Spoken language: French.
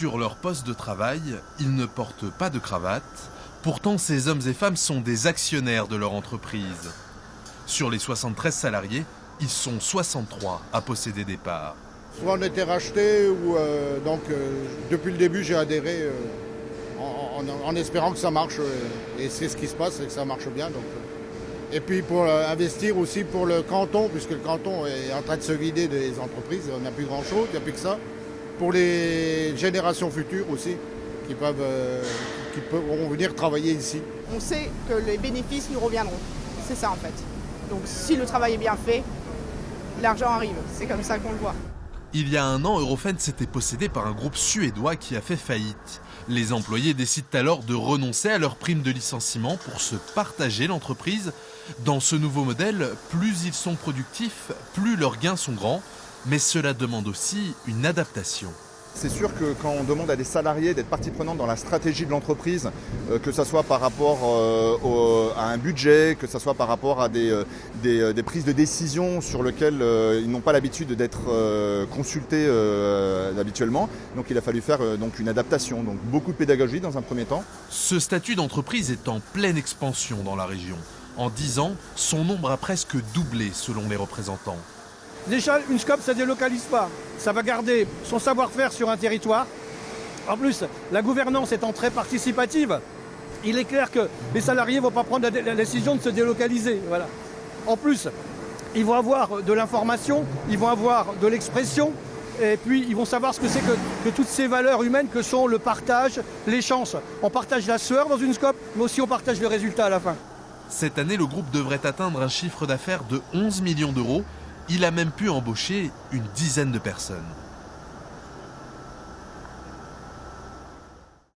Sur leur poste de travail, ils ne portent pas de cravate. Pourtant, ces hommes et femmes sont des actionnaires de leur entreprise. Sur les 73 salariés, ils sont 63 à posséder des parts. Soit on était racheté, ou depuis le début j'ai adhéré en espérant que ça marche. Et c'est ce qui se passe, c'est que ça marche bien. Et puis pour investir aussi pour le canton, puisque le canton est en train de se vider des entreprises, on n'a plus grand chose, il n'y a plus que ça. Pour les générations futures aussi, qui pourront venir travailler ici. On sait que les bénéfices nous reviendront, c'est ça en fait. Donc si le travail est bien fait, l'argent arrive, c'est comme ça qu'on le voit. Il y a un an, Eurofence s'était possédé par un groupe suédois qui a fait faillite. Les employés décident alors de renoncer à leur prime de licenciement pour se partager l'entreprise. Dans ce nouveau modèle, plus ils sont productifs, plus leurs gains sont grands, mais cela demande aussi une adaptation. C'est sûr que quand on demande à des salariés d'être partie prenante dans la stratégie de l'entreprise, que ce soit par rapport à un budget, que ce soit par rapport à des prises de décision sur lesquelles ils n'ont pas l'habitude d'être consultés habituellement, donc il a fallu faire une adaptation, donc beaucoup de pédagogie dans un premier temps. Ce statut d'entreprise est en pleine expansion dans la région. En 10 ans, son nombre a presque doublé selon les représentants. Déjà, une SCOP, ça ne délocalise pas. Ça va garder son savoir-faire sur un territoire. En plus, la gouvernance étant très participative, il est clair que les salariés ne vont pas prendre la décision de se délocaliser. Voilà. En plus, ils vont avoir de l'information, ils vont avoir de l'expression, et puis ils vont savoir ce que c'est que toutes ces valeurs humaines que sont le partage, les chances. On partage la sueur dans une SCOP, mais aussi on partage le résultat à la fin. Cette année, le groupe devrait atteindre un chiffre d'affaires de 11 millions d'euros. Il a même pu embaucher une dizaine de personnes.